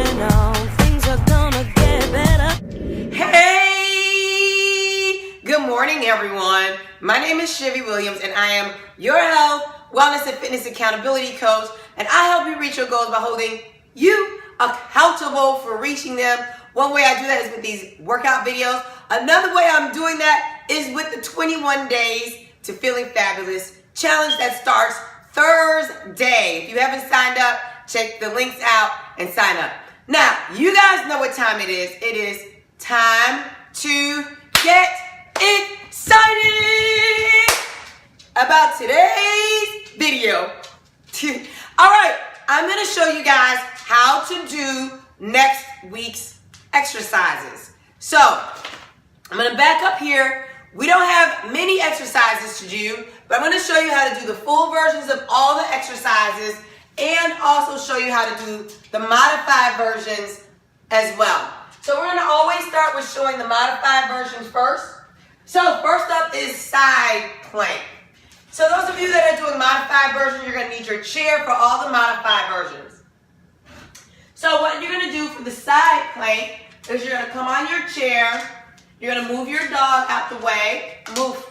going on. Things are gonna get better. Hey! Good morning, everyone. My name is Chevy Williams, and I am your health, wellness, and fitness accountability coach, and I help you reach your goals by holding you accountable for reaching them. One way I do that is with these workout videos. Another way I'm doing that is with the 21 Days to Feeling Fabulous challenge that starts Thursday. If you haven't signed up, check the links out and sign up. Now, you guys know what time it is. It is time to get excited about today's video. All right, I'm going to show you guys how to do next week's exercises. So, I'm going to back up here. We don't have many exercises to do, but I'm going to show you how to do the full versions of all the exercises and also show you how to do the modified versions as well. So we're going to always start with showing the modified versions first. So first up is side plank. So those of you that are doing modified versions, you're going to need your chair for all the modified versions. So what you're going to do for the side plank is you're going to come on your chair. You're going to move your dog out the way. Move.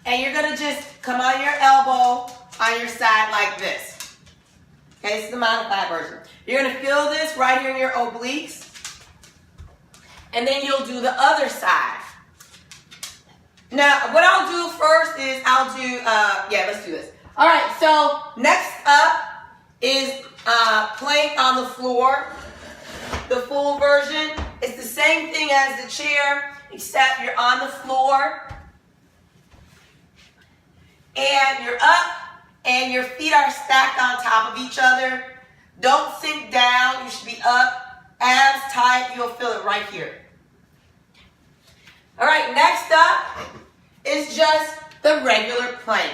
And you're going to just come on your elbow on your side like this. Okay, this is the modified version. You're going to feel this right here in your obliques. And then you'll do the other side. Now, what I'll do first is let's do this. All right, so next up is plank on the floor. The full version is the same thing as the chair, except you're on the floor. And you're up, and your feet are stacked on top of each other. Don't sink down. You should be up, abs tight. You'll feel it right here. All right, next up is just the regular plank.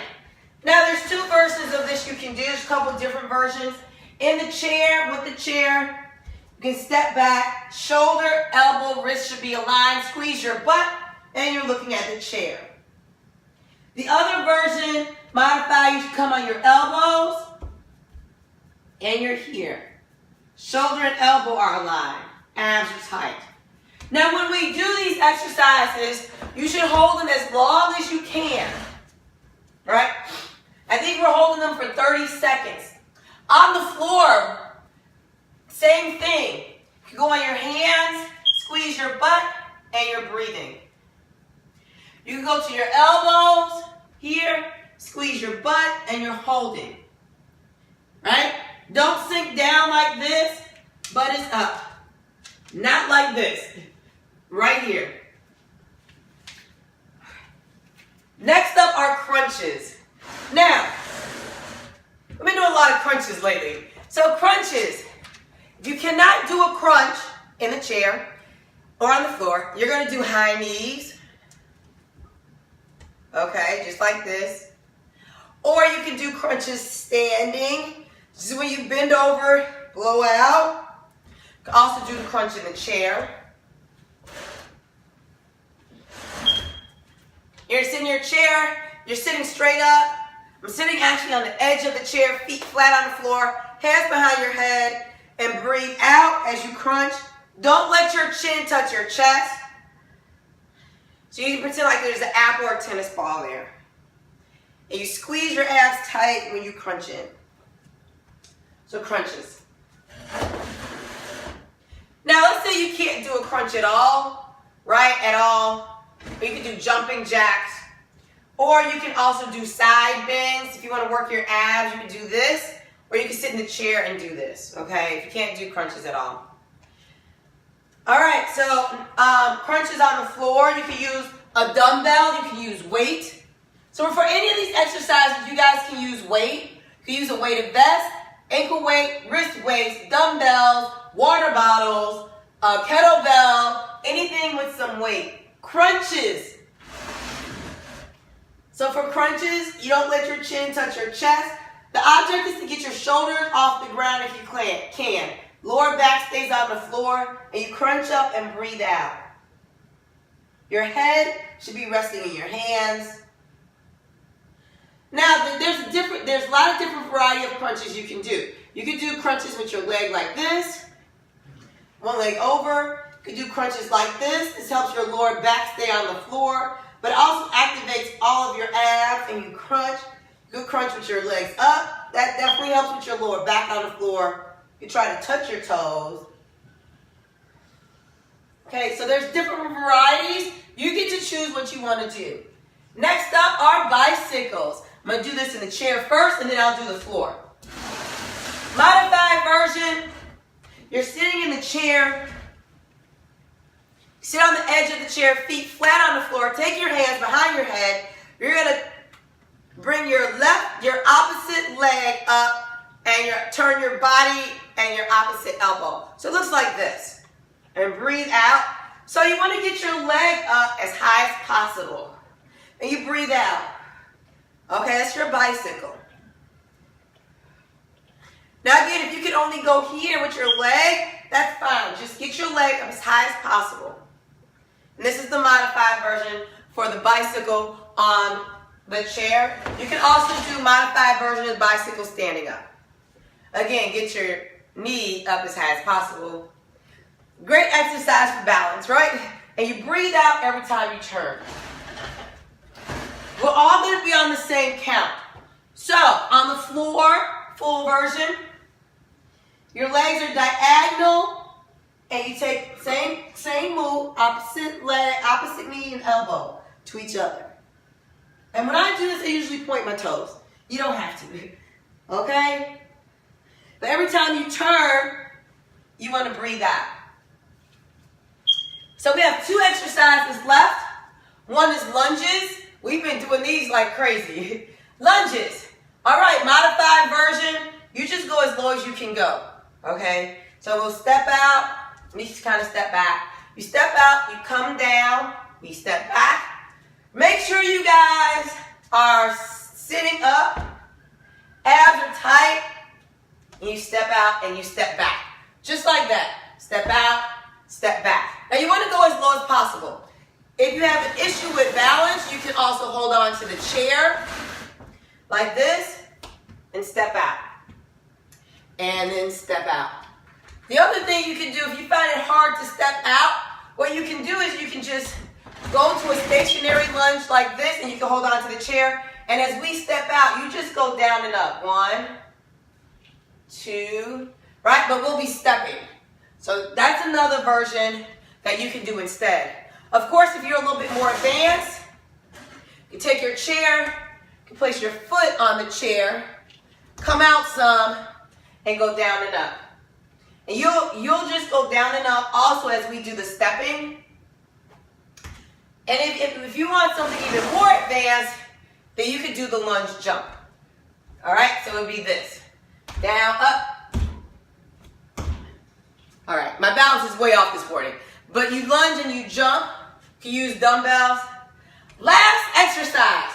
Now, there's two versions of this you can do. There's a couple different versions. In the chair, with the chair, you can step back. Shoulder, elbow, wrist should be aligned. Squeeze your butt, and you're looking at the chair. The other version, modified, you should come on your elbows, and you're here. Shoulder and elbow are aligned. Abs are tight. Now, when we do these exercises, you should hold them as long as you can. Right? I think we're holding them for 30 seconds. On the floor, same thing. You go on your hands, squeeze your butt, and you're breathing. You can go to your elbows here, squeeze your butt, and you're holding. Right? Don't sink down like this, butt is up. Not like this. Right here. Next up are crunches. Now, I've been doing a lot of crunches lately. So crunches, if you cannot do a crunch in the chair or on the floor, you're going to do high knees. Okay, just like this. Or you can do crunches standing. This is when you bend over, blow out. You can also do the crunch in the chair. You're sitting in your chair, you're sitting straight up. I'm sitting actually on the edge of the chair, feet flat on the floor, hands behind your head, and breathe out as you crunch. Don't let your chin touch your chest. So you can pretend like there's an apple or a tennis ball there. And you squeeze your abs tight when you crunch in. So crunches. Now let's say you can't do a crunch at all, right? At all. Or you can do jumping jacks. Or you can also do side bends. If you want to work your abs, you can do this. Or you can sit in the chair and do this, okay? If you can't do crunches at all. All right, so crunches on the floor. You can use a dumbbell. You can use weight. So for any of these exercises, you guys can use weight. You can use a weighted vest, ankle weight, wrist weights, dumbbells, water bottles, a kettlebell, anything with some weight. Crunches. So for crunches, you don't let your chin touch your chest. The object is to get your shoulders off the ground if you can. Lower back stays on the floor, and you crunch up and breathe out. Your head should be resting in your hands. Now, there's a lot of different variety of crunches you can do. You can do crunches with your leg like this, one leg over. You can do crunches like this. This helps your lower back stay on the floor, but it also activates all of your abs, and you crunch. Good crunch with your legs up. That definitely helps with your lower back on the floor. You try to touch your toes. Okay, so there's different varieties. You get to choose what you want to do. Next up are bicycles. I'm going to do this in the chair first, and then I'll do the floor. Modified version. You're sitting in the chair. Sit on the edge of the chair, feet flat on the floor. Take your hands behind your head. You're going to bring your opposite leg up, and turn your body and your opposite elbow. So it looks like this. And breathe out. So you want to get your leg up as high as possible. And you breathe out. Okay, that's your bicycle. Now again, if you can only go here with your leg, that's fine. Just get your leg up as high as possible. And this is the modified version for the bicycle on the chair. You can also do modified version of the bicycle standing up. Again, get your knee up as high as possible. Great exercise for balance, right? And you breathe out every time you turn. We're all going to be on the same count. So, on the floor, full version, your legs are diagonal, and you take same move, opposite leg, opposite knee and elbow to each other. And when I do this, I usually point my toes. You don't have to, okay? But every time you turn, you want to breathe out. So we have 2 exercises left. One is lunges. We've been doing these like crazy. Lunges. All right, modified version. You just go as low as you can go, okay? So we'll step out. We just kind of step back. You step out, you come down, we step back. Make sure you guys are sitting up. Abs are tight. And you step out and you step back. Just like that. Step out, step back. Now you want to go as low as possible. If you have an issue with balance, you can also hold on to the chair like this and step out. And then step out. The other thing you can do, if you find it hard to step out, what you can do is you can just go to a stationary lunge like this, and you can hold on to the chair. And as we step out, you just go down and up. 1, 2, right? But we'll be stepping. So that's another version that you can do instead. Of course, if you're a little bit more advanced, you take your chair, you can place your foot on the chair, come out some, and go down and up. And you'll just go down and up also as we do the stepping. And if you want something even more advanced, then you could do the lunge jump. All right, so it would be this. Down, up. All right, my balance is way off this morning. But you lunge and you jump. You can use dumbbells. Last exercise.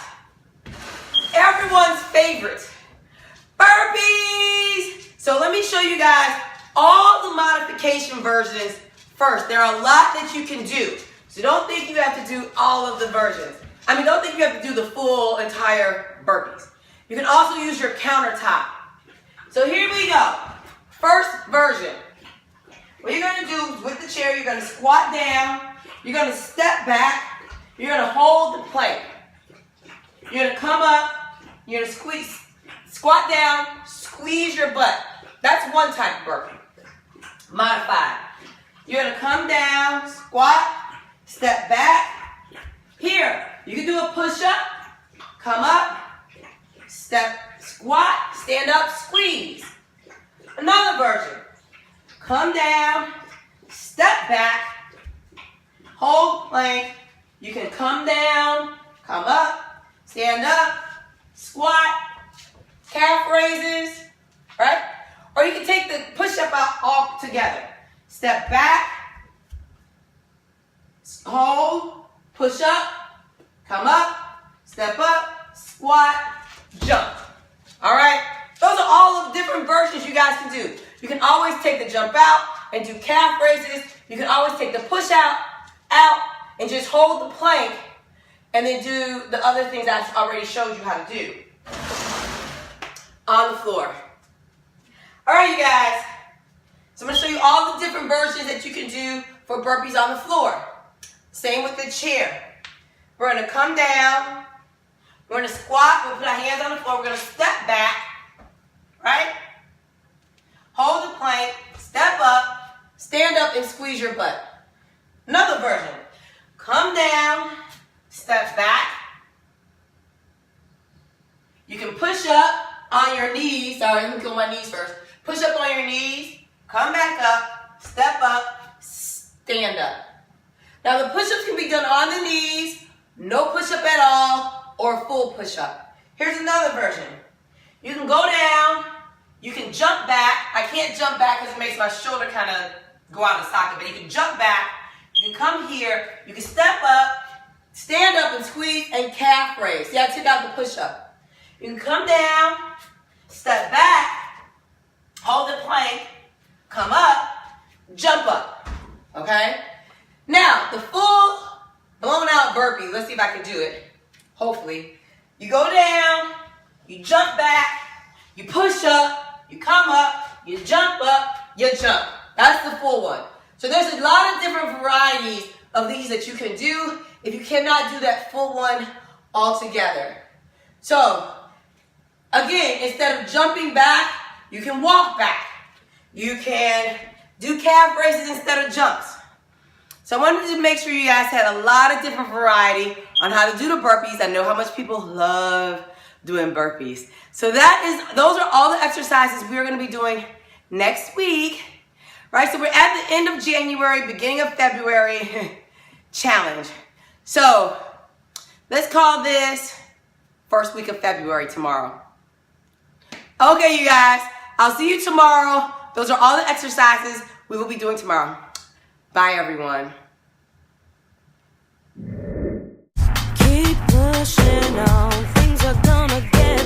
Everyone's favorite. Burpees. So let me show you guys all the modification versions first. There are a lot that you can do. So don't think you have to do all of the versions. Don't think you have to do the full entire burpees. You can also use your countertop. So here we go. First version. What you're going to do is with the chair, you're going to squat down. You're going to step back. You're going to hold the plank. You're going to come up. You're going to squat down, squeeze your butt. That's one type of burpee. Modified. You're going to come down, squat, step back. Here, you can do a push-up, come up, step, squat, stand up, squeeze. Another version. Come down, step back, hold plank. You can come down, come up, stand up, squat, calf raises, right? Or you can take the push-up out all together. Step back, hold, push up, come up, step up, squat, jump. All right? Those are all of the different versions you guys can do. You can always take the jump out and do calf raises. You can always take the push out, and just hold the plank, and then do the other things I already showed you how to do. on the floor. All right, you guys. So I'm going to show you all the different versions that you can do for burpees on the floor. Same with the chair. We're going to come down. We're going to squat. We'll put our hands on the floor. We're going to step back, right? Hold the plank, step up, stand up, and squeeze your butt. Another version. Come down, step back. You can push up on your knees. Sorry, let me go on my knees first. Push up on your knees, come back up, step up, stand up. Now the push-ups can be done on the knees, no push-up at all, or full push-up. Here's another version. You can go down, you can jump back. I can't jump back because it makes my shoulder kind of go out of socket, but you can jump back, you can come here, you can step up, stand up and squeeze, and calf raise. See, I took out the push-up. You can come down, step back, hold the plank, come up, jump up, okay? Now, the full blown out burpee, let's see if I can do it, hopefully. You go down, you jump back, you push up, you come up, you jump up, you jump. That's the full one. So there's a lot of different varieties of these that you can do if you cannot do that full one all together. So, again, instead of jumping back, you can walk back. You can do calf raises instead of jumps. So I wanted to make sure you guys had a lot of different variety on how to do the burpees. I know how much people love doing burpees. So those are all the exercises we're going to be doing next week. Right? So we're at the end of January, beginning of February challenge. So let's call this first week of February tomorrow. Okay, you guys. I'll see you tomorrow. Those are all the exercises we will be doing tomorrow. Bye, everyone. Keep pushing on.